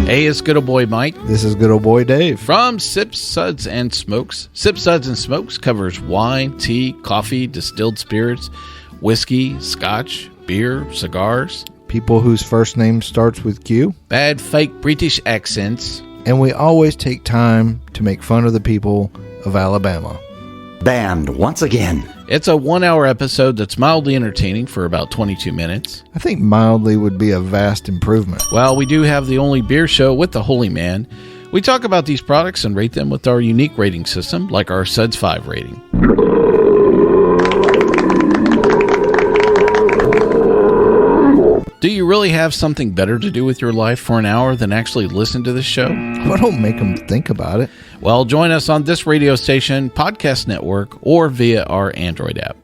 Hey, it's good old boy Mike. This is good old boy Dave. From Sips, Suds, and Smokes. Sips, Suds, and Smokes covers wine, tea, coffee, distilled spirits, whiskey, scotch, beer, cigars. People whose first name starts with Q. Bad fake British accents. And we always take time to make fun of the people of Alabama. Banned once again. It's a 1-hour episode that's mildly entertaining for about 22 minutes. I think mildly would be a vast improvement. Well, we do have the only beer show with the Holy Man. We talk about these products and rate them with our unique rating system, like our Suds 5 rating. Do you really have something better to do with your life for an hour than actually listen to this show? Well, don't make them think about it. Well, join us on this radio station, podcast network, or via our Android app.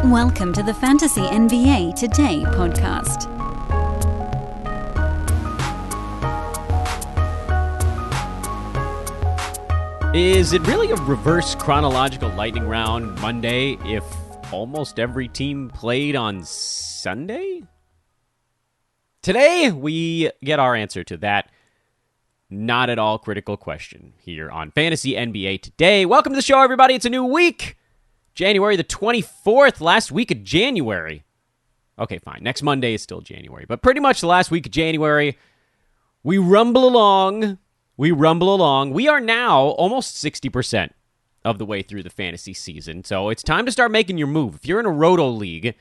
Welcome to the Fantasy NBA Today podcast. Is it really a reverse chronological lightning round Monday if almost every team played on Sunday? Today, we get our answer to that not at all critical question here on Fantasy NBA Today. Welcome to the show, everybody. It's a new week. January the 24th, last week of January. Okay, fine. Next Monday is still January, but pretty much the last week of January. We rumble along. We are now almost 60% of the way through the fantasy season, so it's time to start making your move. If you're in a Roto League,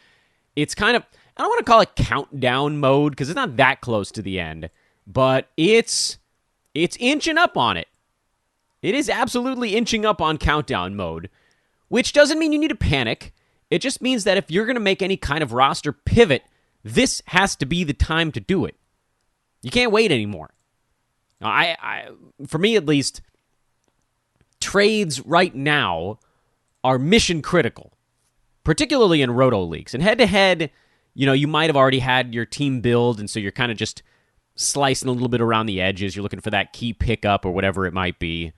it's kind of, I don't want to call it countdown mode because it's not that close to the end, but it's inching up on it. It is absolutely inching up on countdown mode, which doesn't mean you need to panic. It just means that if you're going to make any kind of roster pivot, this has to be the time to do it. You can't wait anymore. For me at least, trades right now are mission critical, particularly in Roto leagues. And head-to-head, you might have already had your team build, and so you're kind of just slicing a little bit around the edges. You're looking for that key pickup or whatever it might be.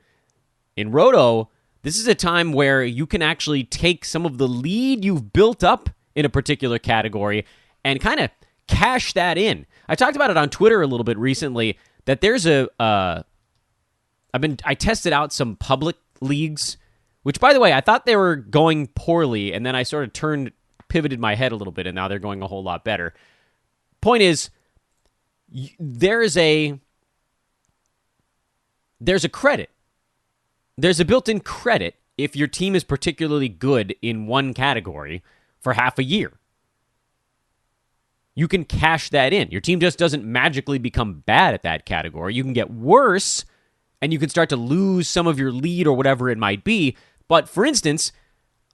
In Roto, this is a time where you can actually take some of the lead you've built up in a particular category and kind of cash that in. I talked about it on Twitter a little bit recently, that there's I tested out some public leagues, which, by the way, I thought they were going poorly, and then I sort of pivoted my head a little bit, and now they're going a whole lot better. Point is, there's a credit. There's a built-in credit if your team is particularly good in one category for half a year. You can cash that in. Your team just doesn't magically become bad at that category. You can get worse, and you can start to lose some of your lead or whatever it might be. But, for instance,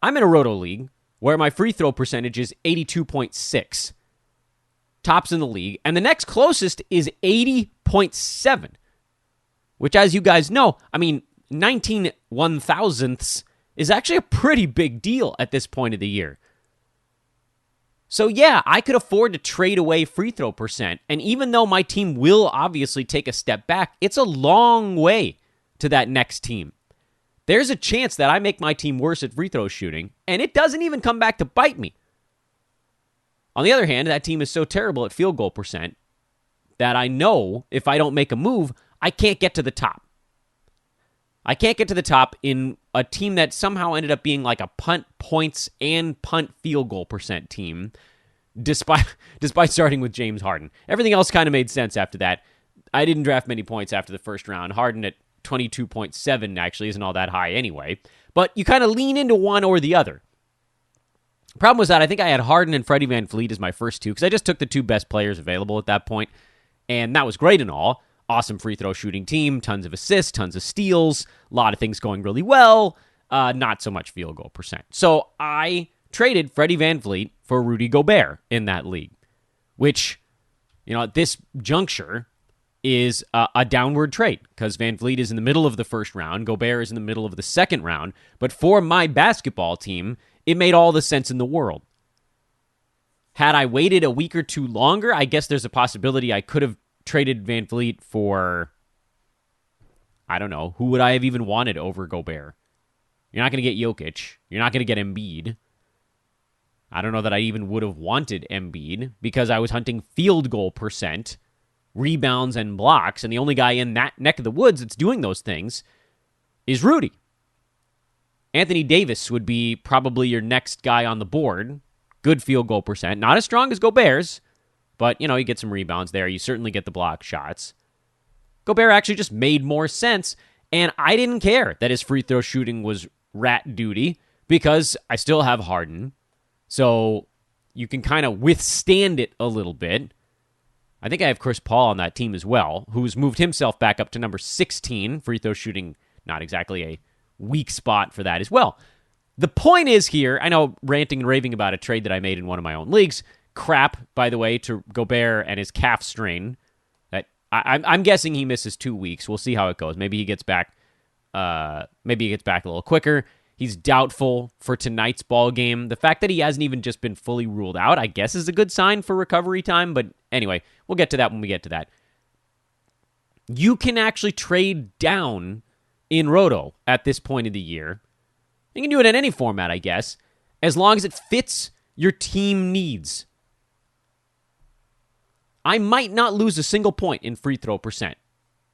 I'm in a Roto League where my free throw percentage is 82.6. Tops in the league. And the next closest is 80.7. Which, as you guys know, 19 one-thousandths is actually a pretty big deal at this point of the year. So yeah, I could afford to trade away free throw percent, and even though my team will obviously take a step back, it's a long way to that next team. There's a chance that I make my team worse at free throw shooting, and it doesn't even come back to bite me. On the other hand, that team is so terrible at field goal percent that I know if I don't make a move, I can't get to the top. I can't get to the top in a team that somehow ended up being like a punt points and punt field goal percent team, despite starting with James Harden. Everything else kind of made sense after that. I didn't draft many points after the first round. Harden at 22.7 actually isn't all that high anyway. But you kind of lean into one or the other. Problem was that I think I had Harden and Freddy Vanvleet as my first two because I just took the two best players available at that point, and that was great and all. Awesome free throw shooting team, tons of assists, tons of steals, a lot of things going really well, not so much field goal percent. So I traded Freddy Vanvleet for Rudy Gobert in that league, which, at this juncture is a downward trade because Vanvleet is in the middle of the first round, Gobert is in the middle of the second round, but for my basketball team, it made all the sense in the world. Had I waited a week or two longer, I guess there's a possibility I could have traded VanVleet for I don't know, who would I have even wanted over Gobert? You're not going to get Jokic. You're not going to get Embiid. I don't know that I even would have wanted Embiid because I was hunting field goal percent, rebounds, and blocks, and the only guy in that neck of the woods that's doing those things is Rudy. Anthony Davis would be probably your next guy on the board. Good field goal percent. Not as strong as Gobert's, but, you get some rebounds there. You certainly get the block shots. Gobert actually just made more sense, and I didn't care that his free throw shooting was rat duty because I still have Harden. So you can kind of withstand it a little bit. I think I have Chris Paul on that team as well, who's moved himself back up to number 16. Free throw shooting, not exactly a weak spot for that as well. The point is here, I know ranting and raving about a trade that I made in one of my own leagues. Crap, by the way, to Gobert and his calf strain. That I'm guessing he misses 2 weeks. We'll see how it goes. Maybe he gets back. Maybe he gets back a little quicker. He's doubtful for tonight's ball game. The fact that he hasn't even just been fully ruled out, I guess, is a good sign for recovery time. But anyway, we'll get to that when we get to that. You can actually trade down in Roto at this point of the year. You can do it in any format, I guess, as long as it fits your team needs. I might not lose a single point in free throw percent.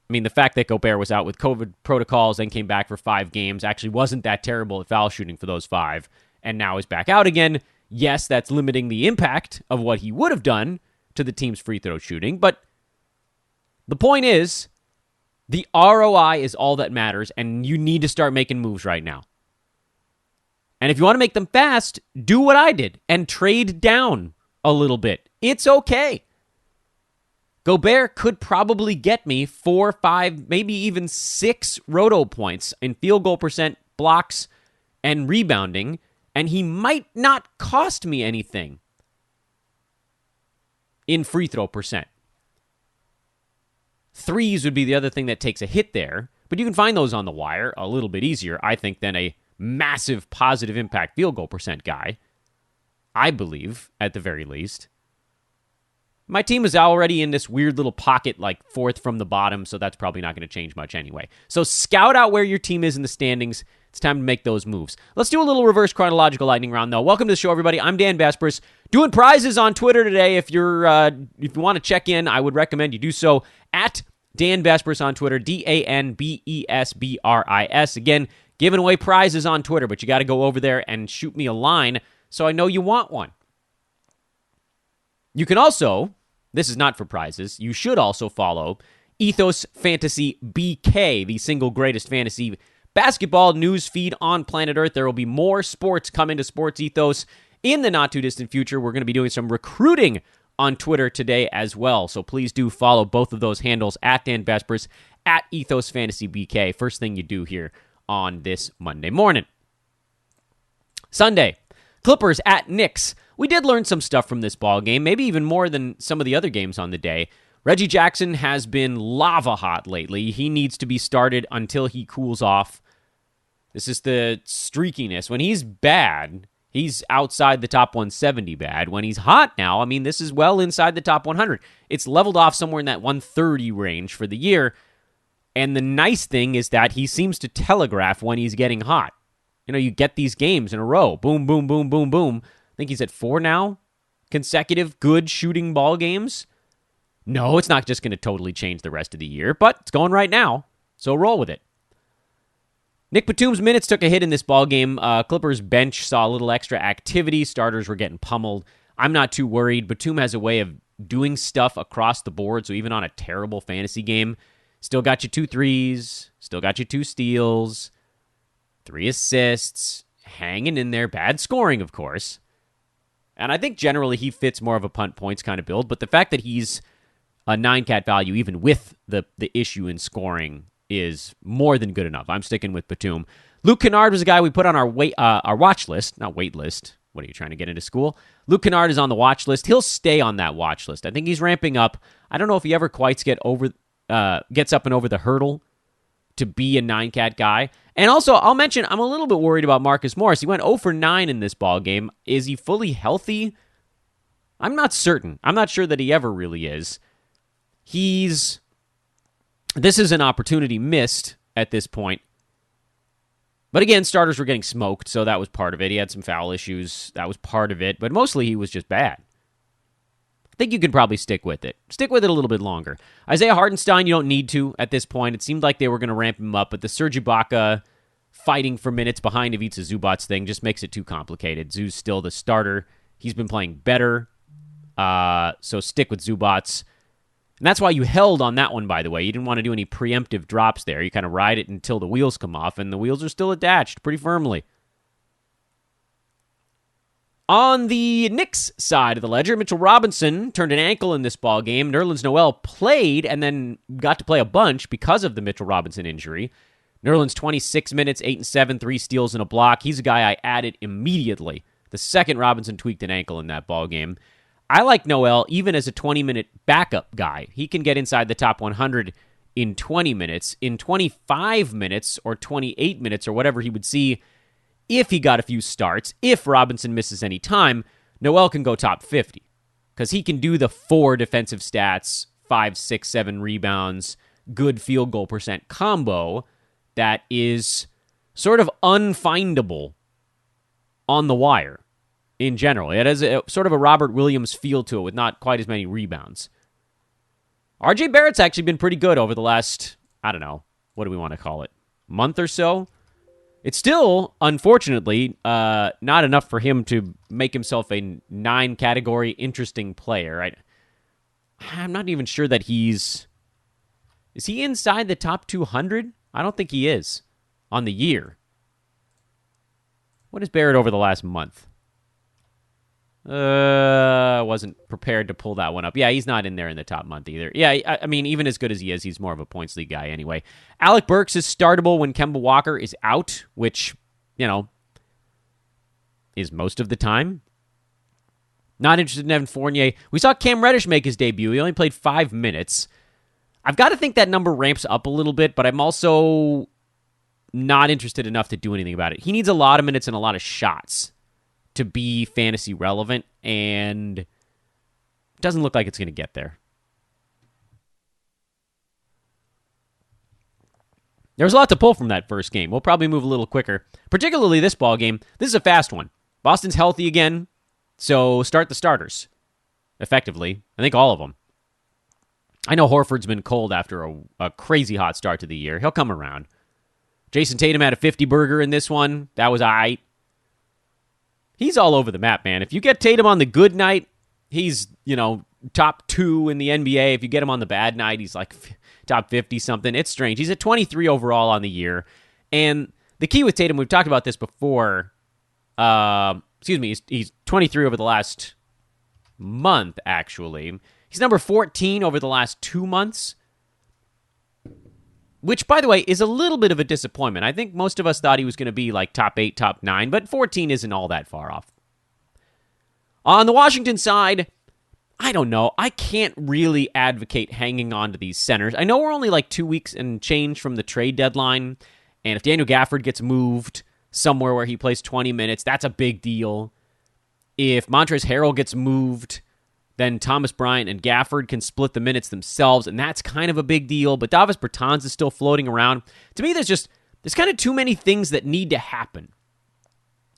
I mean, the fact that Gobert was out with COVID protocols and came back for 5 games actually wasn't that terrible at foul shooting for those 5, and now is back out again. Yes, that's limiting the impact of what he would have done to the team's free throw shooting, but the point is, the ROI is all that matters, and you need to start making moves right now. And if you want to make them fast, do what I did and trade down a little bit. It's okay. Gobert could probably get me 4, 5, maybe even 6 Roto points in field goal percent, blocks, and rebounding, and he might not cost me anything in free throw percent. Threes would be the other thing that takes a hit there, but you can find those on the wire a little bit easier, I think, than a massive positive impact field goal percent guy. I believe, at the very least. My team is already in this weird little pocket, like 4th from the bottom, so that's probably not going to change much anyway. So scout out where your team is in the standings. It's time to make those moves. Let's do a little reverse chronological lightning round, though. Welcome to the show, everybody. I'm Dan Vespers, doing prizes on Twitter today. If you want to check in, I would recommend you do so at Dan Vespers on Twitter, DanBesbris. Again, giving away prizes on Twitter, but you got to go over there and shoot me a line so I know you want one. You can also, this is not for prizes, you should also follow Ethos Fantasy BK, the single greatest fantasy basketball news feed on planet Earth. There will be more sports coming to Sports Ethos in the not-too-distant future. We're going to be doing some recruiting on Twitter today as well, so please do follow both of those handles, at Dan Vespers, at Ethos Fantasy BK. First thing you do here on this Monday morning. Sunday, Clippers at Knicks. We did learn some stuff from this ball game, maybe even more than some of the other games on the day. Reggie Jackson has been lava hot lately. He needs to be started until he cools off. This is the streakiness. When he's bad, he's outside the top 170 bad. When he's hot now, I mean, this is well inside the top 100. It's leveled off somewhere in that 130 range for the year. And the nice thing is that he seems to telegraph when he's getting hot. You get these games in a row. Boom, boom, boom, boom, boom. I think he's at 4 now. Consecutive good shooting ball games. No, it's not just going to totally change the rest of the year, but it's going right now. So roll with it. Nick Batum's minutes took a hit in this ball game. Clippers bench saw a little extra activity. Starters were getting pummeled. I'm not too worried. Batum has a way of doing stuff across the board, so even on a terrible fantasy game, still got you 2 threes, still got you 2 steals, 3 assists, hanging in there. Bad scoring, of course. And I think generally he fits more of a punt points kind of build, but the fact that he's a 9-cat value, even with the issue in scoring, is more than good enough. I'm sticking with Batum. Luke Canard was a guy we put on our watch list, not wait list. What are you trying to get into school? Luke Canard is on the watch list. He'll stay on that watch list. I think he's ramping up. I don't know if he ever quite gets up and over the hurdle to be a 9-cat guy. And also, I'll mention, I'm a little bit worried about Marcus Morris. He went 0 for 9 in this ball game. Is he fully healthy? I'm not certain. I'm not sure that he ever really is. This is an opportunity missed at this point. But again, starters were getting smoked, so that was part of it. He had some foul issues. That was part of it. But mostly he was just bad. I think you can probably stick with it. Stick with it a little bit longer. Isaiah Hartenstein, you don't need to at this point. It seemed like they were going to ramp him up, but the Serge Ibaka fighting for minutes behind Ivica Zubac's thing just makes it too complicated. Zub's still the starter. He's been playing better, so stick with Zubac. And that's why you held on that one, by the way. You didn't want to do any preemptive drops there. You kind of ride it until the wheels come off, and the wheels are still attached pretty firmly. On the Knicks side of the ledger, Mitchell Robinson turned an ankle in this ball game. Nerlens Noel played and then got to play a bunch because of the Mitchell Robinson injury. Nerlens 26 minutes, 8 and 7, 3 steals and a block. He's a guy I added immediately the second Robinson tweaked an ankle in that ball game. I like Noel even as a 20-minute backup guy. He can get inside the top 100 in 20 minutes. In 25 minutes or 28 minutes or whatever he would see if he got a few starts, if Robinson misses any time, Noel can go top 50 because he can do the 4 defensive stats, 5, 6, 7 rebounds, good field goal percent combo that is sort of unfindable on the wire. In general, it has a sort of a Robert Williams feel to it with not quite as many rebounds. RJ Barrett's actually been pretty good over the last, I don't know, what do we want to call it, month or so? It's still, unfortunately, not enough for him to make himself a 9-category interesting player. I'm not even sure that is he inside the top 200? I don't think he is on the year. What is Barrett over the last month? Wasn't prepared to pull that one up. Yeah, he's not in there in the top month either. Yeah, I mean, even as good as he is, he's more of a points league guy anyway. Alec Burks is startable when Kemba Walker is out, which, is most of the time. Not interested in Evan Fournier. We saw Cam Reddish make his debut. He only played 5 minutes. I've got to think that number ramps up a little bit, but I'm also not interested enough to do anything about it. He needs a lot of minutes and a lot of shots to be fantasy relevant, and it doesn't look like it's going to get there. There's a lot to pull from that first game. We'll probably move a little quicker, particularly this ball game. This is a fast one. Boston's healthy again, so start the starters effectively. I think all of them. I know Horford's been cold after a crazy hot start to the year. He'll come around. Jason Tatum had a 50-burger in this one. That was all right. He's all over the map, man. If you get Tatum on the good night, he's, top 2 in the NBA. If you get him on the bad night, he's like top 50-something. It's strange. He's at 23 overall on the year. And the key with Tatum, we've talked about this before. He's 23 over the last month, actually. He's number 14 over the last 2 months. Which, by the way, is a little bit of a disappointment. I think most of us thought he was going to be like top 8, top 9, but 14 isn't all that far off. On the Washington side, I don't know. I can't really advocate hanging on to these centers. I know we're only like 2 weeks and change from the trade deadline, and if Daniel Gafford gets moved somewhere where he plays 20 minutes, that's a big deal. If Montrezl Harrell gets moved, then Thomas Bryant and Gafford can split the minutes themselves, and that's kind of a big deal. But Davis Bertans is still floating around. To me, there's kind of too many things that need to happen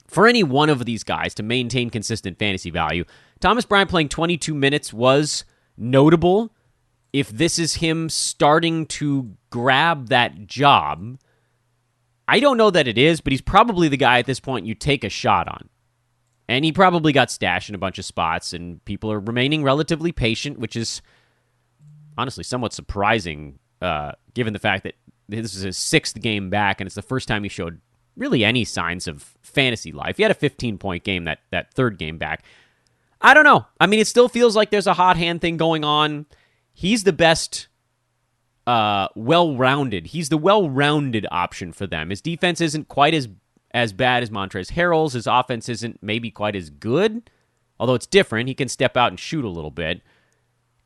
for any one of these guys to maintain consistent fantasy value. Thomas Bryant playing 22 minutes was notable. If this is him starting to grab that job, I don't know that it is, but he's probably the guy at this point you take a shot on. And he probably got stashed in a bunch of spots, and people are remaining relatively patient, which is honestly somewhat surprising, given the fact that this is his 6th game back, and it's the first time he showed really any signs of fantasy life. He had a 15-point game that third game back. I don't know. I mean, it still feels like there's a hot hand thing going on. He's the best well-rounded. He's the well-rounded option for them. His defense isn't quite as bad as Montrezl Harrell's. His offense isn't maybe quite as good, although it's different. He can step out and shoot a little bit.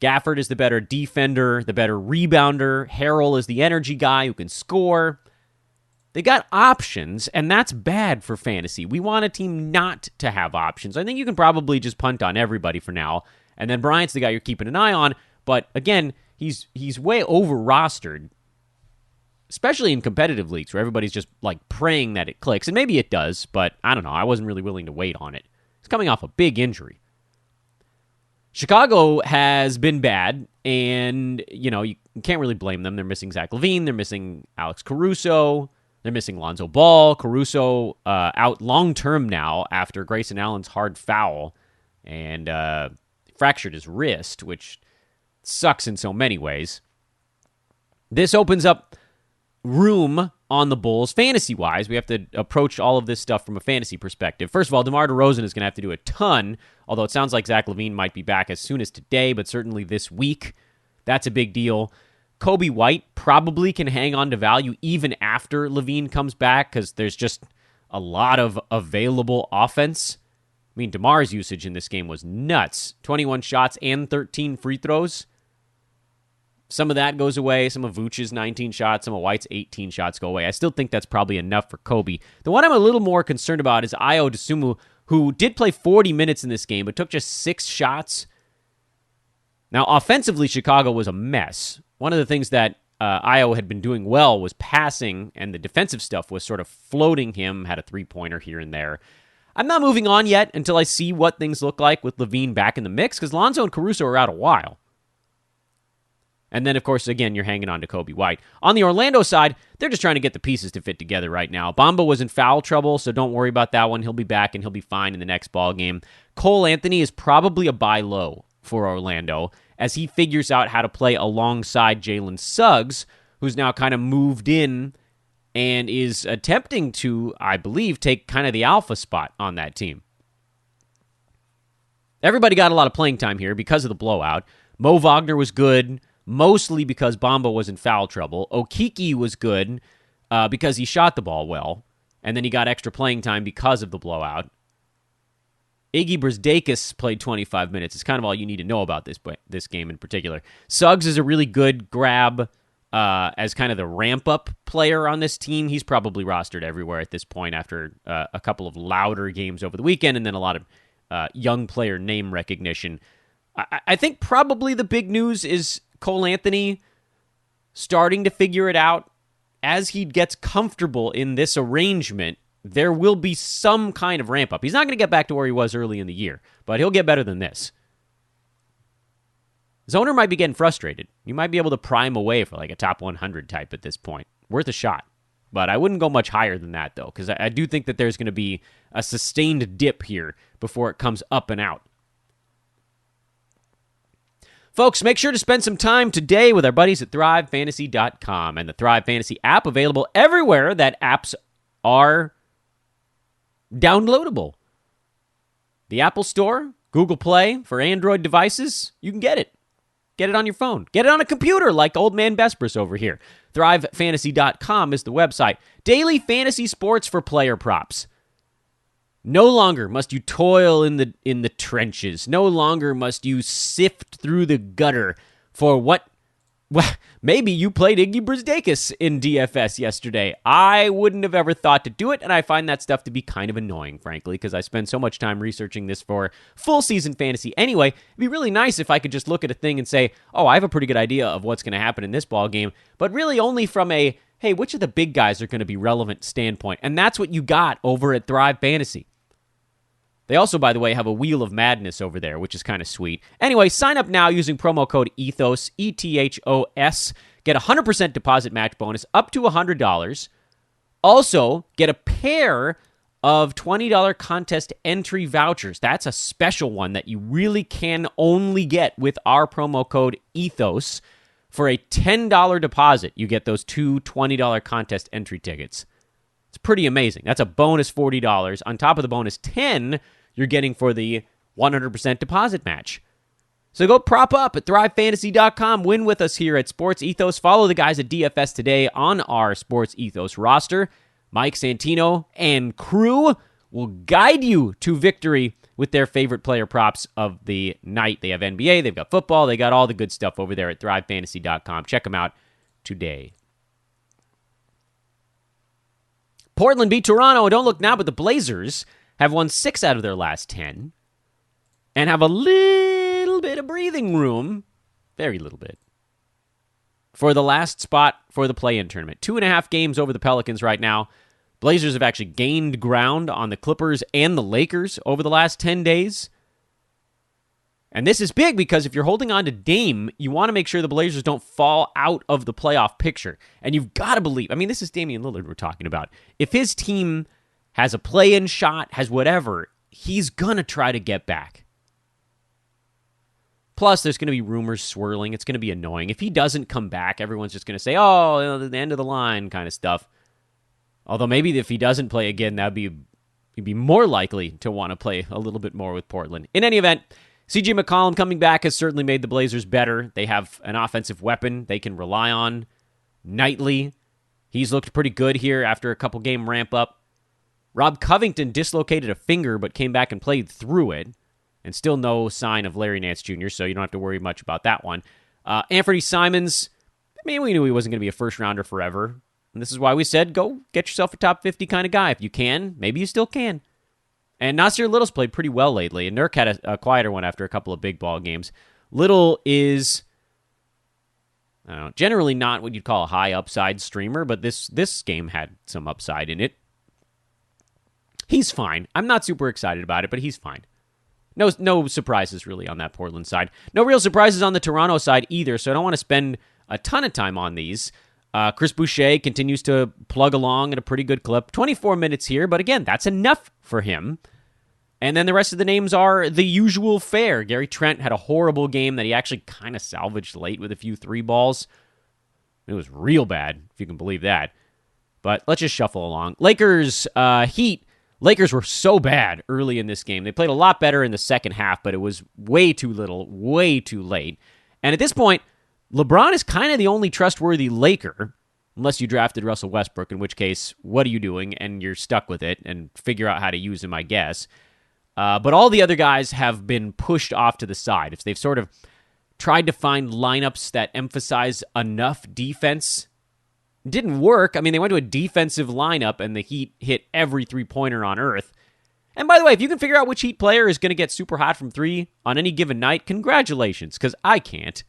Gafford is the better defender, the better rebounder. Harrell is the energy guy who can score. They got options, and that's bad for fantasy. We want a team not to have options. I think you can probably just punt on everybody for now, and then Bryant's the guy you're keeping an eye on. But again, he's way over-rostered. especially in competitive leagues where everybody's just like praying that it clicks. And maybe it does, but I don't know. I wasn't really willing to wait on it. He's coming off a big injury. Chicago has been bad, and, you can't really blame them. They're missing Zach LaVine. They're missing Alex Caruso. They're missing Lonzo Ball. Caruso out long-term now after Grayson Allen's hard foul and fractured his wrist, which sucks in so many ways. This opens up room on the Bulls fantasy-wise. We have to approach all of this stuff from a fantasy perspective. First of all, DeMar DeRozan is going to have to do a ton, although it sounds like Zach LaVine might be back as soon as today, but certainly this week. That's a big deal. Kobe White probably can hang on to value even after LaVine comes back because there's just a lot of available offense. I mean, DeMar's usage in this game was nuts. 21 shots and 13 free throws. Some of that goes away. Some of Vooch's 19 shots, some of White's 18 shots go away. I still think that's probably enough for Kobe. The one I'm a little more concerned about is Ayo De Sumu, who did play 40 minutes in this game, but took just 6 shots. Now, offensively, Chicago was a mess. One of the things that Ayo had been doing well was passing, and the defensive stuff was sort of floating him, had a three-pointer here and there. I'm not moving on yet until I see what things look like with LaVine back in the mix, because Lonzo and Caruso are out a while. And then, of course, again, you're hanging on to Kobe White. On the Orlando side, they're just trying to get the pieces to fit together right now. Biambo was in foul trouble, so don't worry about that one. He'll be back, and he'll be fine in the next ball game. Cole Anthony is probably a buy low for Orlando as he figures out how to play alongside Jalen Suggs, who's now kind of moved in and is attempting to, I believe, take kind of the alpha spot on that team. Everybody got a lot of playing time here because of the blowout. Mo Wagner was good, mostly because Biambo was in foul trouble. Okeke was good because he shot the ball well, and then he got extra playing time because of the blowout. Iggy Brisdakis played 25 minutes. It's kind of all you need to know about this game in particular. Suggs is a really good grab as kind of the ramp-up player on this team. He's probably rostered everywhere at this point after a couple of louder games over the weekend and then a lot of young player name recognition. I think probably the big news is Cole Anthony starting to figure it out. As he gets comfortable in this arrangement, there will be some kind of ramp up. He's not going to get back to where he was early in the year, but he'll get better than this. His owner might be getting frustrated. You might be able to pry him away for like a top 100 type at this point. Worth a shot. But I wouldn't go much higher than that, though, because I do think that there's going to be a sustained dip here before it comes up and out. Folks, make sure to spend some time today with our buddies at ThriveFantasy.com and the Thrive Fantasy app, available everywhere that apps are downloadable. The Apple Store, Google Play for Android devices, you can get it. Get it on your phone. Get it on a computer like old man Besbris over here. ThriveFantasy.com is the website. Daily fantasy sports for player props. No longer must you toil in the trenches. No longer must you sift through the gutter for what... Well, maybe you played Iggy Brisdakis in DFS yesterday. I wouldn't have ever thought to do it, and I find that stuff to be kind of annoying, frankly, because I spend so much time researching this for full season fantasy. Anyway, it'd be really nice if I could just look at a thing and say, oh, I have a pretty good idea of what's going to happen in this ball game, but really only from a, hey, which of the big guys are going to be relevant standpoint? And that's what you got over at Thrive Fantasy. They also, by the way, have a Wheel of Madness over there, which is kind of sweet. Anyway, sign up now using promo code ETHOS, ETHOS. Get a 100% deposit match bonus up to $100. Also, get a pair of $20 contest entry vouchers. That's a special one that you really can only get with our promo code ETHOS. For a $10 deposit, you get those two $20 contest entry tickets. It's pretty amazing. That's a bonus $40. On top of the bonus $10 you're getting for the 100% deposit match. So go prop up at ThriveFantasy.com. Win with us here at Sports Ethos. Follow the guys at DFS today on our Sports Ethos roster. Mike Santino and crew will guide you to victory with their favorite player props of the night. They have NBA, they've got football, they got all the good stuff over there at ThriveFantasy.com. Check them out today. Portland beat Toronto. Don't look now, but the Blazers have won 6 out of their last 10 and have a little bit of breathing room, very little bit, for the last spot for the play-in tournament. 2.5 games over the Pelicans right now. Blazers have actually gained ground on the Clippers and the Lakers over the last 10 days. And this is big because if you're holding on to Dame, you want to make sure the Blazers don't fall out of the playoff picture. And you've got to believe, I mean, this is Damian Lillard we're talking about. If his team has a play-in shot, has whatever, he's going to try to get back. Plus, there's going to be rumors swirling. It's going to be annoying. If he doesn't come back, everyone's just going to say, oh, you know, the end of the line kind of stuff. Although maybe if he doesn't play again, he'd be more likely to want to play a little bit more with Portland. In any event, CJ McCollum coming back has certainly made the Blazers better. They have an offensive weapon they can rely on nightly. He's looked pretty good here after a couple game ramp up. Rob Covington dislocated a finger but came back and played through it. And still no sign of Larry Nance Jr., so you don't have to worry much about that one. Anthony Simons, I mean, we knew he wasn't going to be a first-rounder forever. And this is why we said, go get yourself a top 50 kind of guy. If you can, maybe you still can. And Nasir Little's played pretty well lately, and Nurk had a quieter one after a couple of big ball games. Little is, I don't know, generally not what you'd call a high upside streamer, but this game had some upside in it. He's fine. I'm not super excited about it, but he's fine. No surprises really on that Portland side. No real surprises on the Toronto side either, so I don't want to spend a ton of time on these. Chris Boucher continues to plug along at a pretty good clip. 24 minutes here, but again, that's enough for him. And then the rest of the names are the usual fare. Gary Trent had a horrible game that he actually kind of salvaged late with a few 3 balls. It was real bad, if you can believe that. But let's just shuffle along. Lakers, Heat. Lakers were so bad early in this game. They played a lot better in the second half, but it was way too little, way too late. And at this point, LeBron is kind of the only trustworthy Laker, unless you drafted Russell Westbrook, in which case, what are you doing? And you're stuck with it, and figure out how to use him, I guess. But all the other guys have been pushed off to the side. If they've sort of tried to find lineups that emphasize enough defense, didn't work. I mean, they went to a defensive lineup, and the Heat hit every three-pointer on earth. And by the way, if you can figure out which Heat player is going to get super hot from 3 on any given night, congratulations, because I can't.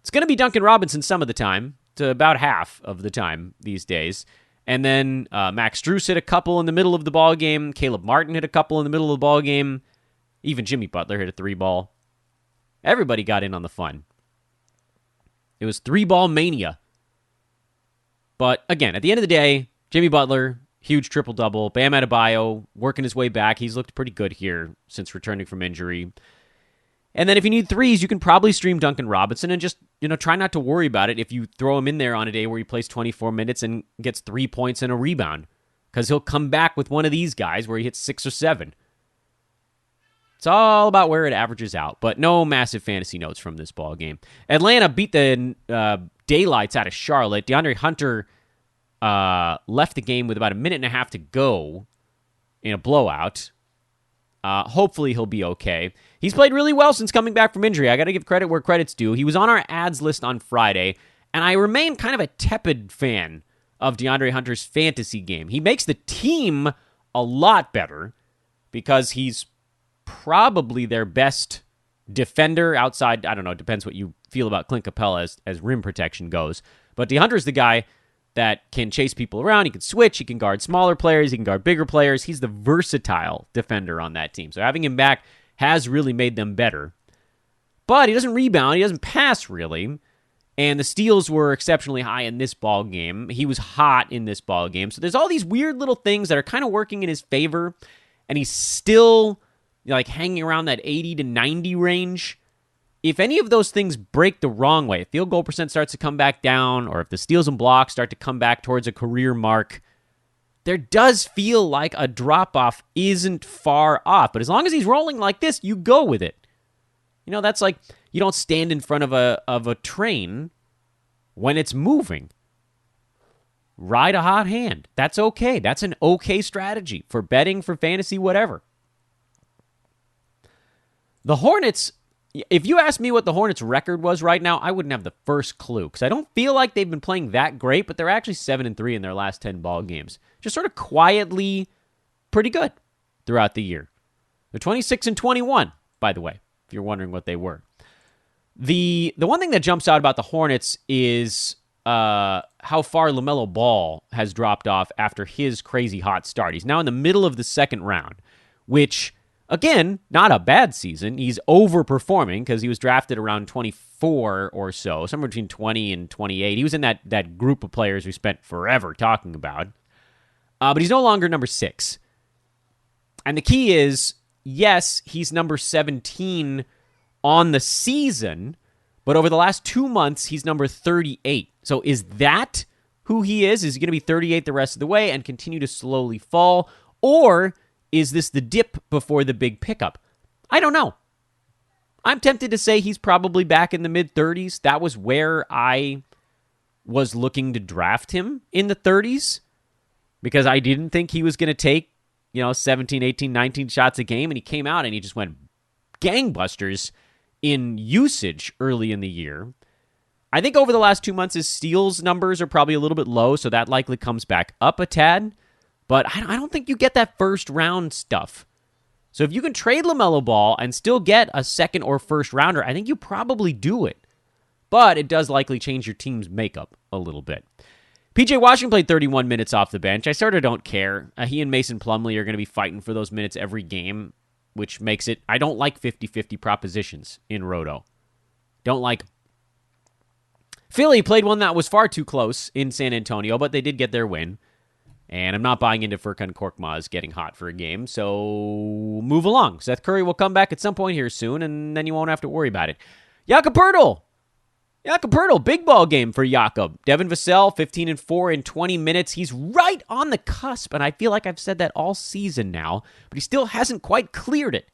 It's going to be Duncan Robinson some of the time, to about half of the time these days. And then Max Strus hit a couple in the middle of the ball game. Caleb Martin hit a couple in the middle of the ball game. Even Jimmy Butler hit a 3-ball. Everybody got in on the fun. It was 3-ball mania. But again, at the end of the day, Jimmy Butler, huge triple-double. Bam Adebayo working his way back. He's looked pretty good here since returning from injury. And then if you need threes, you can probably stream Duncan Robinson and just, try not to worry about it if you throw him in there on a day where he plays 24 minutes and gets 3 points and a rebound. Because he'll come back with one of these guys where he hits 6 or 7. It's all about where it averages out, but no massive fantasy notes from this ball game. Atlanta beat the daylights out of Charlotte. DeAndre Hunter left the game with about a minute and a half to go in a blowout. Hopefully he'll be okay. He's played really well since coming back from injury. I got to give credit where credit's due. He was on our ads list on Friday, and I remain kind of a tepid fan of DeAndre Hunter's fantasy game. He makes the team a lot better because he's probably their best defender outside, I don't know, it depends what you feel about Clint Capella as rim protection goes. But DeHunter's the guy that can chase people around. He can switch. He can guard smaller players. He can guard bigger players. He's the versatile defender on that team. So having him back has really made them better. But he doesn't rebound. He doesn't pass, really. And the steals were exceptionally high in this ball game. He was hot in this ball game. So there's all these weird little things that are kind of working in his favor. And he's still hanging around that 80 to 90 range. If any of those things break the wrong way, if field goal percent starts to come back down, or if the steals and blocks start to come back towards a career mark, there does feel like a drop-off isn't far off. But as long as he's rolling like this, you go with it. That's like you don't stand in front of a train when it's moving. Ride a hot hand. That's okay. That's an okay strategy for betting, for fantasy, whatever. The Hornets, if you ask me what the Hornets' record was right now, I wouldn't have the first clue, because I don't feel like they've been playing that great, but they're actually 7-3 in their last 10 ball games. Just sort of quietly pretty good throughout the year. They're 26-21, by the way, if you're wondering what they were. The one thing that jumps out about the Hornets is how far LaMelo Ball has dropped off after his crazy hot start. He's now in the middle of the second round, which, again, not a bad season. He's overperforming because he was drafted around 24 or so, somewhere between 20 and 28. He was in that group of players we spent forever talking about. But he's no longer number 6. And the key is, yes, he's number 17 on the season, but over the last 2 months, he's number 38. So is that who he is? Is he going to be 38 the rest of the way and continue to slowly fall? Or is this the dip before the big pickup? I don't know. I'm tempted to say he's probably back in the mid-30s. That was where I was looking to draft him, in the 30s, because I didn't think he was going to take, 17, 18, 19 shots a game, and he came out and he just went gangbusters in usage early in the year. I think over the last 2 months, his steals numbers are probably a little bit low, so that likely comes back up a tad. But I don't think you get that first round stuff. So if you can trade LaMelo Ball and still get a second or first rounder, I think you probably do it. But it does likely change your team's makeup a little bit. PJ Washington played 31 minutes off the bench. I sort of don't care. He and Mason Plumlee are going to be fighting for those minutes every game, which makes it, I don't like 50-50 propositions in Roto. Don't like them. Philly played one that was far too close in San Antonio, but they did get their win. And I'm not buying into Furkan Korkmaz getting hot for a game, so move along. Seth Curry will come back at some point here soon, and then you won't have to worry about it. Jakob Poeltl, big ball game for Jakob. Devin Vassell, 15-4 in 20 minutes. He's right on the cusp, and I feel like I've said that all season now, but he still hasn't quite cleared it.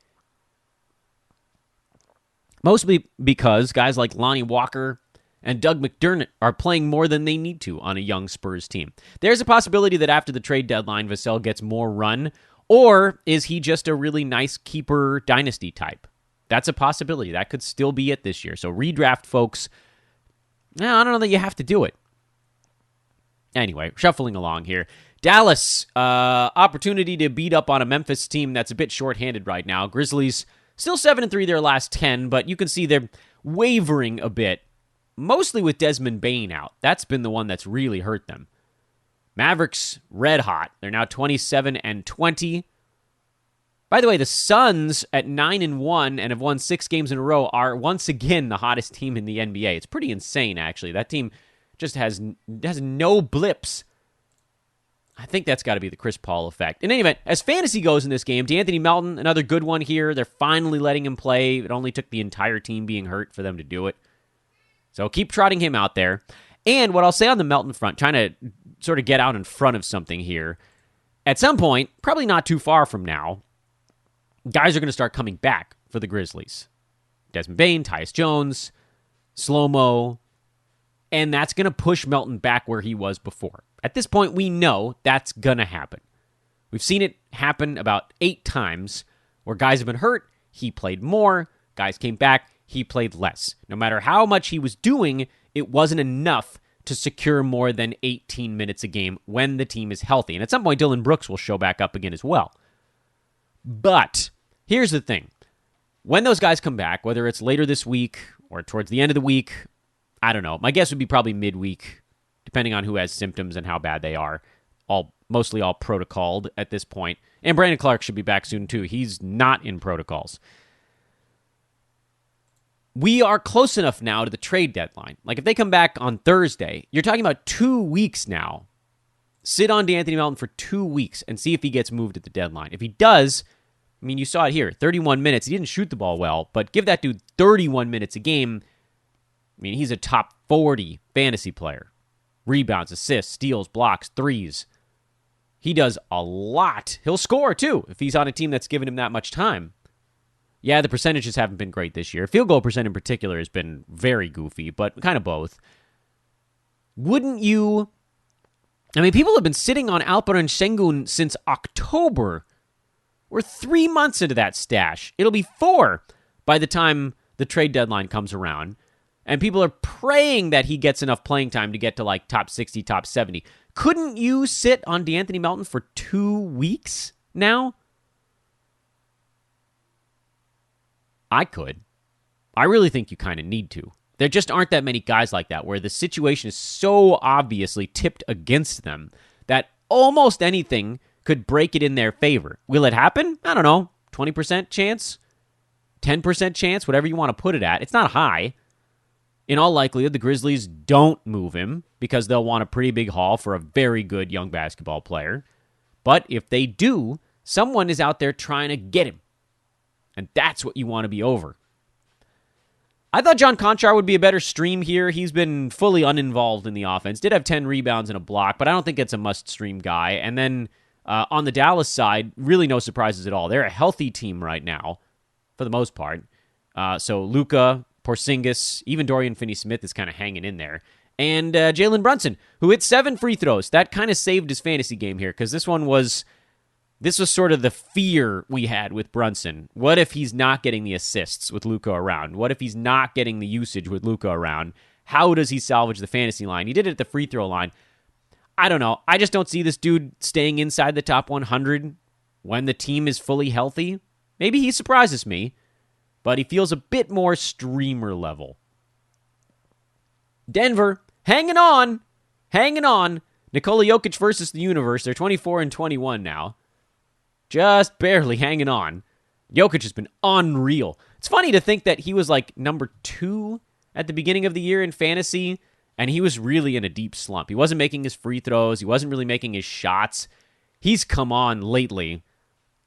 Mostly because guys like Lonnie Walker and Doug McDermott are playing more than they need to on a young Spurs team. There's a possibility that after the trade deadline, Vassell gets more run, or is he just a really nice keeper dynasty type? That's a possibility. That could still be it this year. So redraft, folks. No, I don't know that you have to do it. Anyway, shuffling along here. Dallas, opportunity to beat up on a Memphis team that's a bit shorthanded right now. Grizzlies still 7-3 their last 10, but you can see they're wavering a bit. Mostly with Desmond Bane out. That's been the one that's really hurt them. Mavericks, red hot. They're now 27-20. By the way, the Suns at 9-1 and have won 6 games in a row are once again the hottest team in the NBA. It's pretty insane, actually. That team just has no blips. I think that's got to be the Chris Paul effect. In any event, as fantasy goes in this game, DeAnthony Melton, another good one here. They're finally letting him play. It only took the entire team being hurt for them to do it. So keep trotting him out there. And what I'll say on the Melton front, trying to sort of get out in front of something here, at some point, probably not too far from now, guys are going to start coming back for the Grizzlies. Desmond Bane, Tyus Jones, Slow-Mo, and that's going to push Melton back where he was before. At this point, we know that's going to happen. We've seen it happen about 8 times where guys have been hurt, he played more, guys came back, he played less. No matter how much he was doing, it wasn't enough to secure more than 18 minutes a game when the team is healthy. And at some point, Dylan Brooks will show back up again as well. But here's the thing. When those guys come back, whether it's later this week or towards the end of the week, I don't know. My guess would be probably midweek, depending on who has symptoms and how bad they are. Mostly all protocoled at this point. And Brandon Clark should be back soon, too. He's not in protocols. We are close enough now to the trade deadline. Like, if they come back on Thursday, you're talking about 2 weeks now. Sit on DeAnthony Melton for 2 weeks and see if he gets moved at the deadline. If he does, I mean, you saw it here, 31 minutes. He didn't shoot the ball well, but give that dude 31 minutes a game. I mean, he's a top 40 fantasy player. Rebounds, assists, steals, blocks, threes. He does a lot. He'll score, too, if he's on a team that's given him that much time. Yeah, the percentages haven't been great this year. Field goal percent in particular has been very goofy, but kind of both. Wouldn't you... I mean, people have been sitting on Alperen Sengun since October. We're 3 months into that stash. It'll be 4 by the time the trade deadline comes around. And people are praying that he gets enough playing time to get to like top 60, top 70. Couldn't you sit on DeAnthony Melton for 2 weeks now? I could. I really think you kind of need to. There just aren't that many guys like that where the situation is so obviously tipped against them that almost anything could break it in their favor. Will it happen? I don't know. 20% chance? 10% chance? Whatever you want to put it at. It's not high. In all likelihood, the Grizzlies don't move him because they'll want a pretty big haul for a very good young basketball player. But if they do, someone is out there trying to get him. And that's what you want to be over. I thought John Conchar would be a better stream here. He's been fully uninvolved in the offense. Did have 10 rebounds and a block, but I don't think it's a must-stream guy. And then on the Dallas side, really no surprises at all. They're a healthy team right now, for the most part. So Luka, Porzingis, even Dorian Finney-Smith is kind of hanging in there. And Jaylen Brunson, who hit 7 free throws. That kind of saved his fantasy game here, because this was sort of the fear we had with Brunson. What if he's not getting the assists with Luka around? What if he's not getting the usage with Luka around? How does he salvage the fantasy line? He did it at the free throw line. I don't know. I just don't see this dude staying inside the top 100 when the team is fully healthy. Maybe he surprises me, but he feels a bit more streamer level. Denver, hanging on. Nikola Jokic versus the universe. They're 24-21 now. Just barely hanging on. Jokic has been unreal. It's funny to think that he was like number 2 at the beginning of the year in fantasy, and he was really in a deep slump. He wasn't making his free throws. He wasn't really making his shots. He's come on lately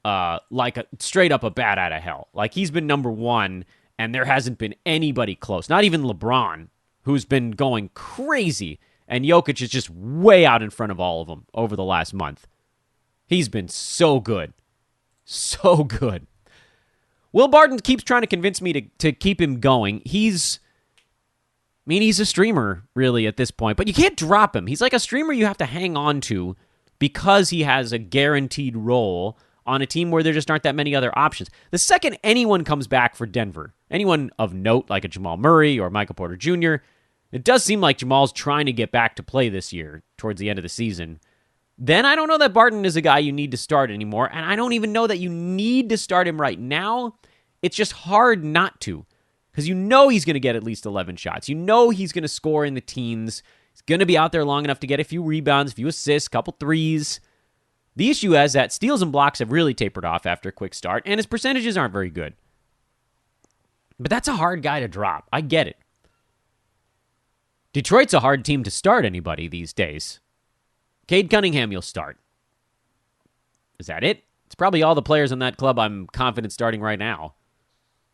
like straight up a bat out of hell. Like, he's been number 1, and there hasn't been anybody close. Not even LeBron, who's been going crazy, and Jokic is just way out in front of all of them over the last month. He's been so good. So good. Will Barton keeps trying to convince me to keep him going. He's a streamer, really, at this point. But you can't drop him. He's like a streamer you have to hang on to because he has a guaranteed role on a team where there just aren't that many other options. The second anyone comes back for Denver, anyone of note like a Jamal Murray or Michael Porter Jr., it does seem like Jamal's trying to get back to play this year towards the end of the season. Then I don't know that Barton is a guy you need to start anymore, and I don't even know that you need to start him right now. It's just hard not to, because you know he's going to get at least 11 shots. You know he's going to score in the teens. He's going to be out there long enough to get a few rebounds, a few assists, a couple threes. The issue is that steals and blocks have really tapered off after a quick start, and his percentages aren't very good. But that's a hard guy to drop. I get it. Detroit's a hard team to start anybody these days. Cade Cunningham you'll start. Is that it? It's probably all the players on that club I'm confident starting right now.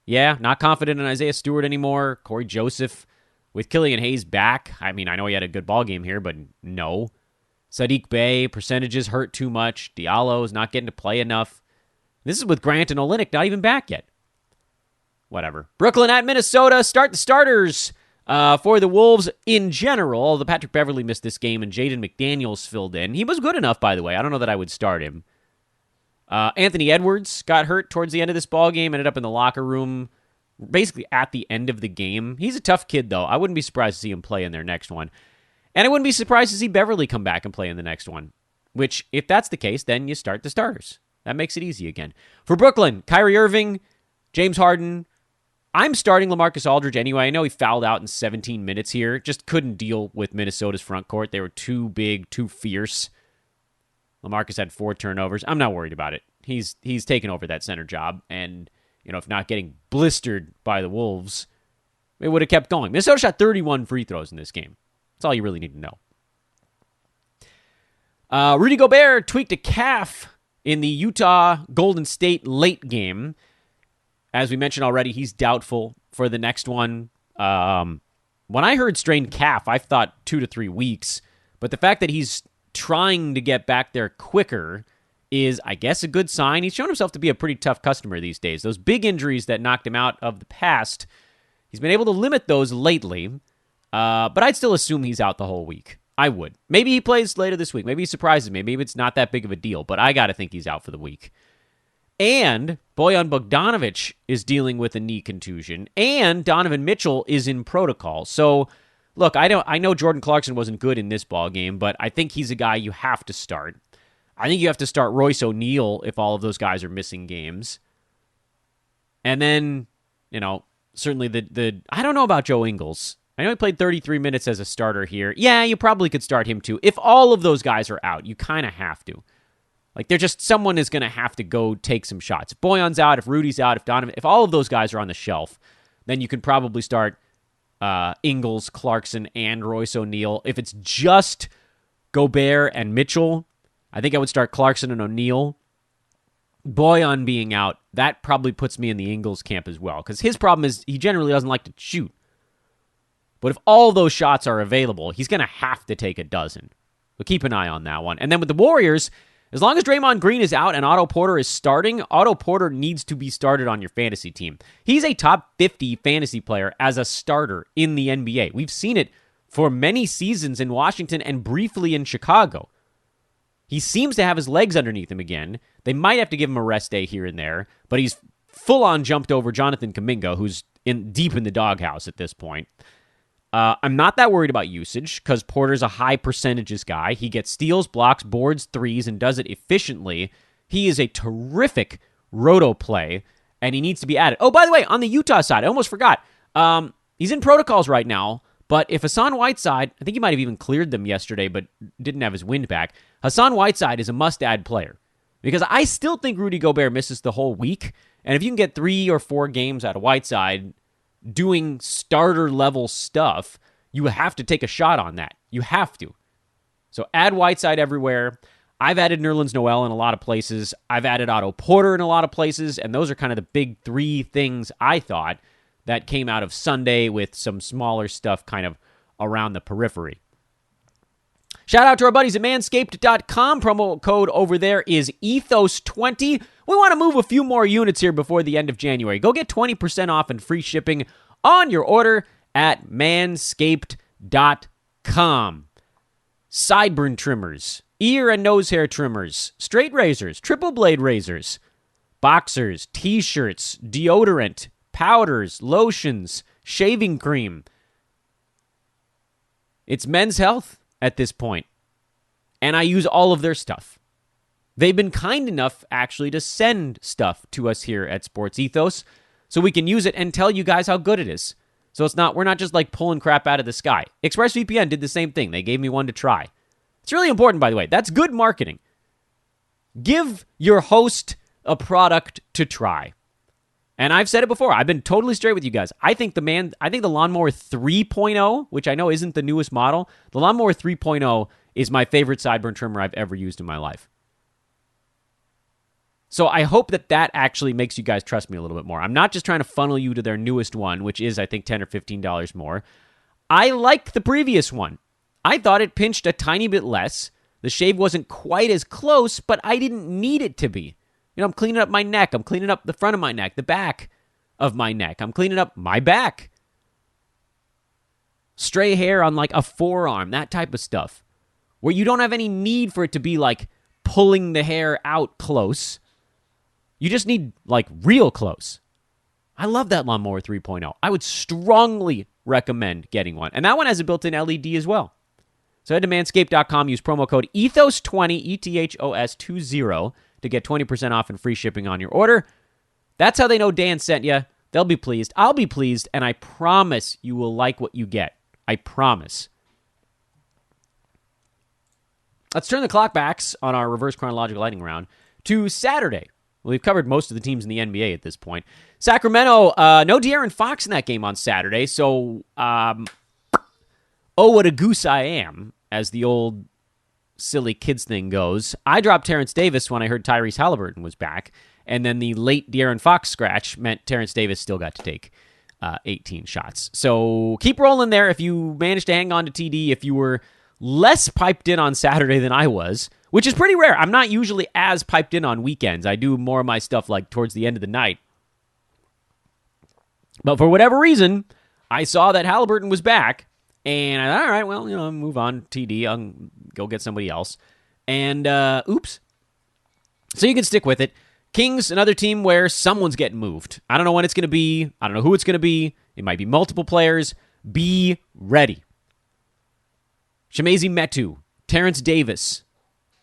Yeah, not confident in Isaiah Stewart anymore. Corey Joseph with Killian Hayes back. I mean, I know he had a good ball game here, but no. Sadiq Bey, percentages hurt too much. Diallo is not getting to play enough. This is with Grant and Olynyk not even back yet. Whatever. Brooklyn at Minnesota. Start the starters. For the Wolves in general, although Patrick Beverley missed this game and Jaden McDaniels filled in. He was good enough, by the way. I don't know that I would start him. Anthony Edwards got hurt towards the end of this ball game, ended up in the locker room basically at the end of the game. He's a tough kid, though. I wouldn't be surprised to see him play in their next one. And I wouldn't be surprised to see Beverley come back and play in the next one, which, if that's the case, then you start the starters. That makes it easy again. For Brooklyn, Kyrie Irving, James Harden. I'm starting LaMarcus Aldridge anyway. I know he fouled out in 17 minutes here. Just couldn't deal with Minnesota's front court. They were too big, too fierce. LaMarcus had 4 turnovers. I'm not worried about it. He's taken over that center job. And, if not getting blistered by the Wolves, it would have kept going. Minnesota shot 31 free throws in this game. That's all you really need to know. Rudy Gobert tweaked a calf in the Utah Golden State late game. As we mentioned already, he's doubtful for the next one. When I heard strained calf, I thought 2 to 3 weeks. But the fact that he's trying to get back there quicker is, I guess, a good sign. He's shown himself to be a pretty tough customer these days. Those big injuries that knocked him out of the past, he's been able to limit those lately. But I'd still assume he's out the whole week. I would. Maybe he plays later this week. Maybe he surprises me. Maybe it's not that big of a deal. But I got to think he's out for the week. And Bojan Bogdanovic is dealing with a knee contusion, and Donovan Mitchell is in protocol. So, look, I know Jordan Clarkson wasn't good in this ball game, but I think he's a guy you have to start. I think you have to start Royce O'Neal if all of those guys are missing games. And then, certainly I don't know about Joe Ingles. I know he played 33 minutes as a starter here. Yeah, you probably could start him too. If all of those guys are out, you kind of have to. Like, they're just, someone is going to have to go take some shots. If Boyan's out, if Rudy's out, if Donovan, if all of those guys are on the shelf, then you can probably start Ingles, Clarkson, and Royce O'Neal. If it's just Gobert and Mitchell, I think I would start Clarkson and O'Neal. Boyan being out, that probably puts me in the Ingles camp as well, because his problem is he generally doesn't like to shoot. But if all those shots are available, he's going to have to take a dozen. So keep an eye on that one. And then with the Warriors, as long as Draymond Green is out and Otto Porter is starting, Otto Porter needs to be started on your fantasy team. He's a top 50 fantasy player as a starter in the NBA. We've seen it for many seasons in Washington and briefly in Chicago. He seems to have his legs underneath him again. They might have to give him a rest day here and there, but he's full-on jumped over Jonathan Kuminga, who's deep in the doghouse at this point. I'm not that worried about usage because Porter's a high percentages guy. He gets steals, blocks, boards, threes, and does it efficiently. He is a terrific roto play, and he needs to be added. Oh, by the way, on the Utah side, I almost forgot. He's in protocols right now, but if Hassan Whiteside, I think he might have even cleared them yesterday, but didn't have his wind back. Hassan Whiteside is a must-add player because I still think Rudy Gobert misses the whole week, and if you can get 3 or 4 games out of Whiteside doing starter-level stuff, you have to take a shot on that. You have to. So add Whiteside everywhere. I've added Nerlens Noel in a lot of places. I've added Otto Porter in a lot of places, and those are kind of the big 3 things I thought that came out of Sunday with some smaller stuff kind of around the periphery. Shout out to our buddies at manscaped.com. Promo code over there is Ethos20. We want to move a few more units here before the end of January. Go get 20% off and free shipping on your order at manscaped.com. Sideburn trimmers, ear and nose hair trimmers, straight razors, triple blade razors, boxers, t-shirts, deodorant, powders, lotions, shaving cream. It's Men's Health at this point, and I use all of their stuff. They've been kind enough, actually, to send stuff to us here at Sports Ethos so we can use it and tell you guys how good it is. So we're not just like pulling crap out of the sky. ExpressVPN did the same thing. They gave me one to try. It's really important, by the way. That's good marketing. Give your host a product to try. And I've said it before. I've been totally straight with you guys. I think the Lawnmower 3.0, which I know isn't the newest model, the Lawnmower 3.0 is my favorite sideburn trimmer I've ever used in my life. So I hope that actually makes you guys trust me a little bit more. I'm not just trying to funnel you to their newest one, which is, I think, $10 or $15 more. I liked the previous one. I thought it pinched a tiny bit less. The shave wasn't quite as close, but I didn't need it to be. You know, I'm cleaning up my neck. I'm cleaning up the front of my neck, the back of my neck. I'm cleaning up my back. Stray hair on like a forearm, that type of stuff. Where you don't have any need for it to be like pulling the hair out close. You just need like real close. I love that Lawnmower 3.0. I would strongly recommend getting one. And that one has a built-in LED as well. So head to manscaped.com, use promo code ETHOS20, ETHOS20, to get 20% off and free shipping on your order. That's how they know Dan sent you. They'll be pleased. I'll be pleased, and I promise you will like what you get. I promise. Let's turn the clock backs on our reverse chronological lightning round to Saturday. Well, we've covered most of the teams in the NBA at this point. Sacramento, no De'Aaron Fox in that game on Saturday, so oh, what a goose I am, as the old silly kids thing goes. I dropped Terrence Davis when I heard Tyrese Halliburton was back, and then the late De'Aaron Fox scratch meant Terrence Davis still got to take 18 shots. So keep rolling there if you managed to hang on to TD, if you were less piped in on Saturday than I was, which is pretty rare. I'm not usually as piped in on weekends. I do more of my stuff like towards the end of the night. But for whatever reason, I saw that Halliburton was back, and I thought, all right, well, move on, TD. I'll go get somebody else. And, oops. So you can stick with it. Kings, another team where someone's getting moved. I don't know when it's going to be. I don't know who it's going to be. It might be multiple players. Be ready. Chimezie Metu, Terrence Davis,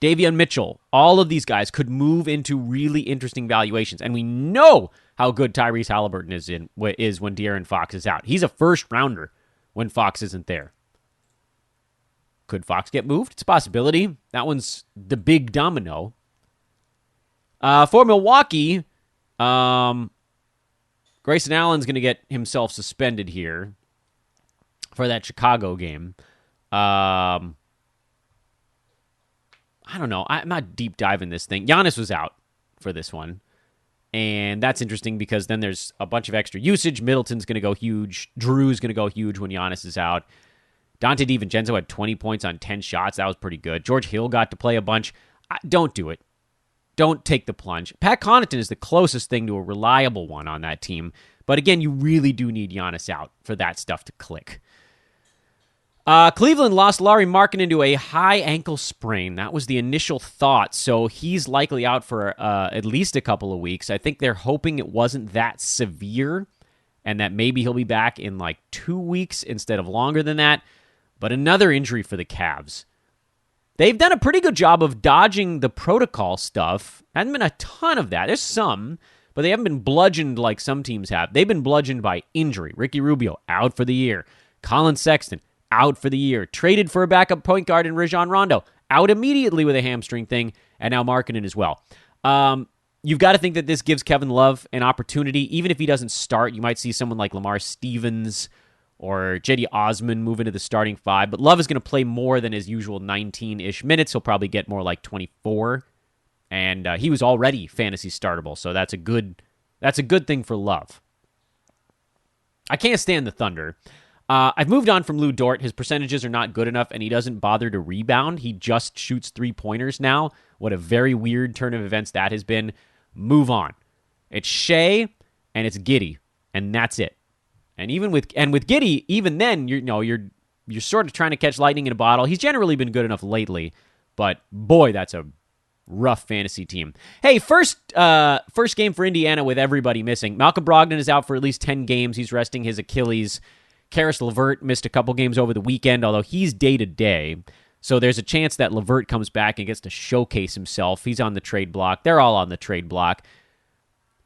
Davion Mitchell, all of these guys could move into really interesting valuations. And we know how good Tyrese Halliburton is when De'Aaron Fox is out. He's a first rounder when Fox isn't there. Could Fox get moved? It's a possibility. That one's the big domino. For Milwaukee, Grayson Allen's going to get himself suspended here for that Chicago game. I don't know. I'm not deep diving this thing. Giannis was out for this one. And that's interesting because then there's a bunch of extra usage. Middleton's going to go huge. Drew's going to go huge when Giannis is out. Dante DiVincenzo had 20 points on 10 shots. That was pretty good. George Hill got to play a bunch. Don't do it. Don't take the plunge. Pat Connaughton is the closest thing to a reliable one on that team. But again, you really do need Giannis out for that stuff to click. Cleveland lost Lauri Markkanen to a high ankle sprain. That was the initial thought. So he's likely out for at least a couple of weeks. I think they're hoping it wasn't that severe and that maybe he'll be back in like 2 weeks instead of longer than that. But another injury for the Cavs. They've done a pretty good job of dodging the protocol stuff. Hasn't been a ton of that. There's some, but they haven't been bludgeoned like some teams have. They've been bludgeoned by injury. Ricky Rubio, out for the year. Colin Sexton, out for the year. Traded for a backup point guard in Rajon Rondo. Out immediately with a hamstring thing, and now Markkanen as well. You've got to think that this gives Kevin Love an opportunity. Even if he doesn't start, you might see someone like Lamar Stevens or Cedi Osman move into the starting five. But Love is going to play more than his usual 19-ish minutes. He'll probably get more like 24. And he was already fantasy startable, so that's a good thing for Love. I can't stand the Thunder. I've moved on from Lou Dort. His percentages are not good enough, and he doesn't bother to rebound. He just shoots three-pointers now. What a very weird turn of events that has been. Move on. It's Shea, and it's Giddey, and that's it. And even with Giddey, even then, you're sort of trying to catch lightning in a bottle. He's generally been good enough lately, but boy, that's a rough fantasy team. Hey, first game for Indiana with everybody missing. Malcolm Brogdon is out for at least 10 games. He's resting his Achilles. Karis LeVert missed a couple games over the weekend, although he's day-to-day. So there's a chance that LeVert comes back and gets to showcase himself. He's on the trade block. They're all on the trade block.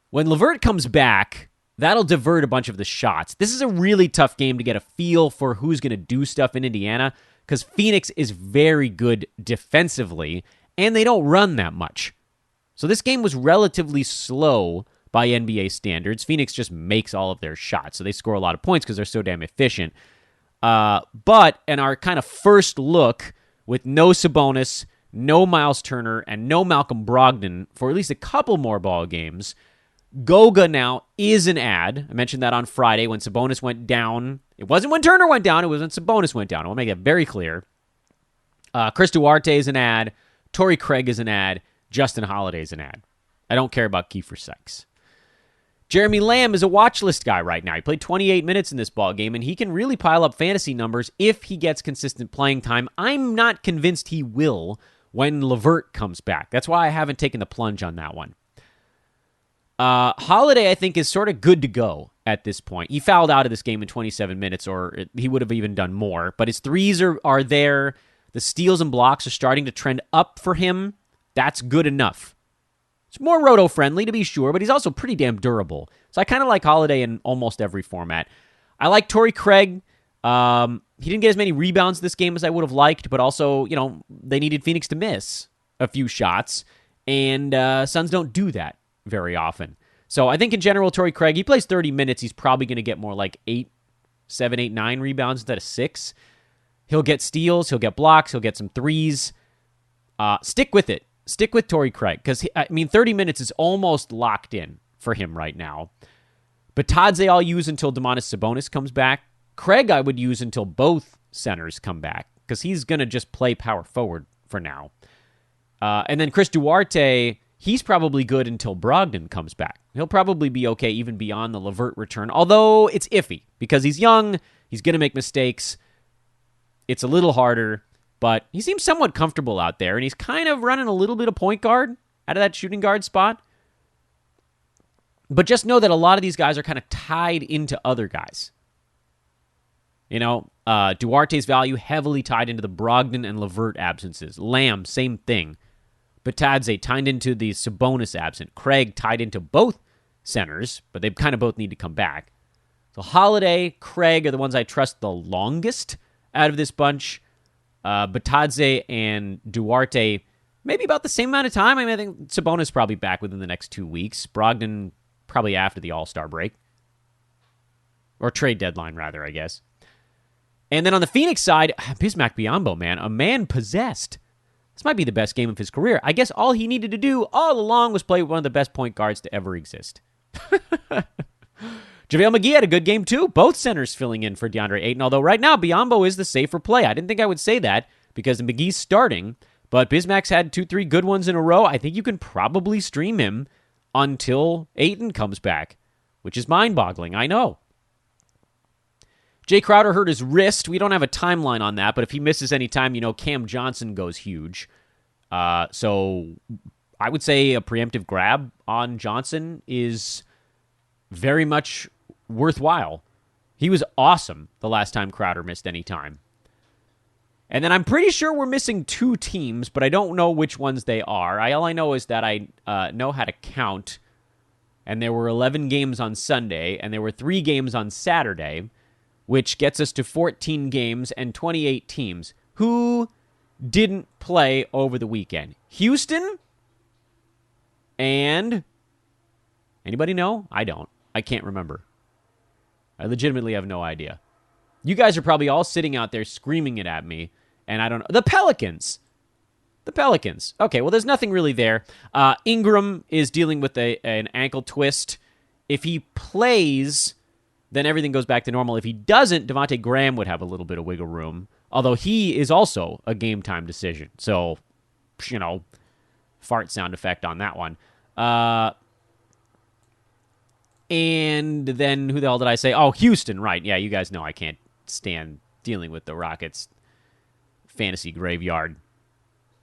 When LeVert comes back, that'll divert a bunch of the shots. This is a really tough game to get a feel for who's going to do stuff in Indiana because Phoenix is very good defensively, and they don't run that much. So this game was relatively slow by NBA standards. Phoenix just makes all of their shots, so they score a lot of points because they're so damn efficient. But in our kind of first look, with no Sabonis, no Miles Turner, and no Malcolm Brogdon for at least a couple more ball games, Goga now is an ad. I mentioned that on Friday when Sabonis went down. It wasn't when Turner went down. It was when Sabonis went down. I want to make that very clear. Chris Duarte is an ad. Tori Craig is an ad. Justin Holiday is an ad. I don't care about Kiefer Sykes. Jeremy Lamb is a watch list guy right now. He played 28 minutes in this ball game, and he can really pile up fantasy numbers if he gets consistent playing time. I'm not convinced he will when LeVert comes back. That's why I haven't taken the plunge on that one. Holiday, I think, is sort of good to go at this point. He fouled out of this game in 27 minutes, or he would have even done more. But his threes are there. The steals and blocks are starting to trend up for him. That's good enough. It's more roto-friendly, to be sure, but he's also pretty damn durable. So I kind of like Holiday in almost every format. I like Tori Craig. He didn't get as many rebounds this game as I would have liked, but also, they needed Phoenix to miss a few shots, and Suns don't do that very often. So I think in general, Tori Craig, he plays 30 minutes. He's probably going to get more like 7, 8, 9 rebounds instead of 6. He'll get steals. He'll get blocks. He'll get some threes. Stick with it. Stick with Tori Craig, because, 30 minutes is almost locked in for him right now. Batadze I'll use until Domantas Sabonis comes back. Craig I would use until both centers come back, because he's going to just play power forward for now. And then Chris Duarte, he's probably good until Brogdon comes back. He'll probably be okay even beyond the LeVert return, although it's iffy, because he's young, he's going to make mistakes. It's a little harder. But he seems somewhat comfortable out there, and he's kind of running a little bit of point guard out of that shooting guard spot. But just know that a lot of these guys are kind of tied into other guys. Duarte's value heavily tied into the Brogdon and LeVert absences. Lamb, same thing. Batadze tied into the Sabonis absent. Craig tied into both centers, but they kind of both need to come back. So Holiday, Craig are the ones I trust the longest out of this bunch. Batadze and Duarte, maybe about the same amount of time. I think Sabonis probably back within the next 2 weeks. Brogdon probably after the All-Star break. Or trade deadline, rather, I guess. And then on the Phoenix side, Bismack Biambo, man, a man possessed. This might be the best game of his career. I guess all he needed to do all along was play one of the best point guards to ever exist. JaVale McGee had a good game, too. Both centers filling in for DeAndre Ayton, although right now Biambo is the safer play. I didn't think I would say that because McGee's starting, but Bismack's had 2-3 good ones in a row. I think you can probably stream him until Ayton comes back, which is mind-boggling, I know. Jay Crowder hurt his wrist. We don't have a timeline on that, but if he misses any time, Cam Johnson goes huge. So I would say a preemptive grab on Johnson is very much worthwhile. He was awesome the last time Crowder missed any time. And then I'm pretty sure we're missing 2 teams, but I don't know which ones they are. All I know is that I know how to count, and there were 11 games on Sunday, and there were 3 games on Saturday, which gets us to 14 games and 28 teams. Who didn't play over the weekend? Houston? And anybody know? I don't. I can't remember. I legitimately have no idea. You guys are probably all sitting out there screaming it at me, and I don't know. The Pelicans. Okay, well, there's nothing really there. Ingram is dealing with an ankle twist. If he plays, then everything goes back to normal. If he doesn't, Devontae Graham would have a little bit of wiggle room, although he is also a game-time decision. So, fart sound effect on that one. And then, who the hell did I say? Oh, Houston, right. Yeah, you guys know I can't stand dealing with the Rockets' fantasy graveyard.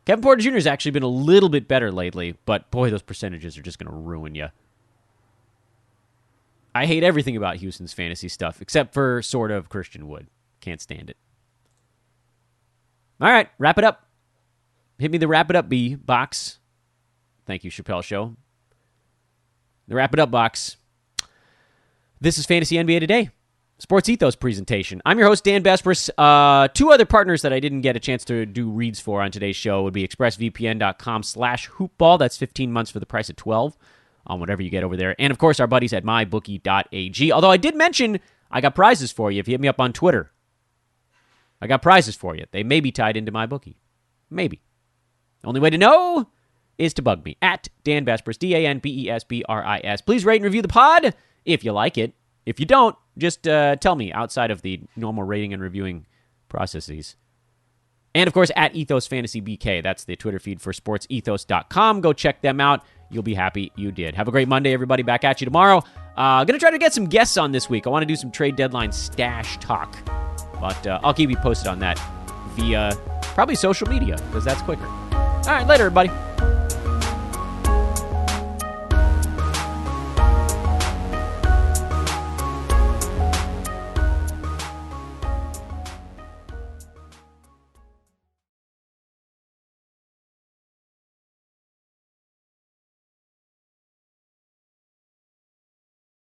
Kevin Porter Jr. has actually been a little bit better lately, but boy, those percentages are just going to ruin you. I hate everything about Houston's fantasy stuff, except for sort of Christian Wood. Can't stand it. All right, wrap it up. Hit me the wrap it up B box. Thank you, Chappelle Show. The wrap it up box. This is Fantasy NBA Today, Sports Ethos presentation. I'm your host, Dan Besbris. 2 other partners that I didn't get a chance to do reads for on today's show would be expressvpn.com/hoopball. That's 15 months for the price of 12 on whatever you get over there. And, of course, our buddies at mybookie.ag. Although I did mention I got prizes for you if you hit me up on Twitter. I got prizes for you. They may be tied into MyBookie. Maybe. Only way to know is to bug me at Dan Besbris, DanBesbris. Please rate and review the pod if you like it. If you don't, just tell me outside of the normal rating and reviewing processes. And, of course, at Ethos Fantasy BK. That's the Twitter feed for sportsethos.com. Go check them out. You'll be happy you did. Have a great Monday, everybody. Back at you tomorrow. Going to try to get some guests on this week. I want to do some trade deadline stash talk. But I'll keep you posted on that via probably social media, because that's quicker. All right, later, everybody.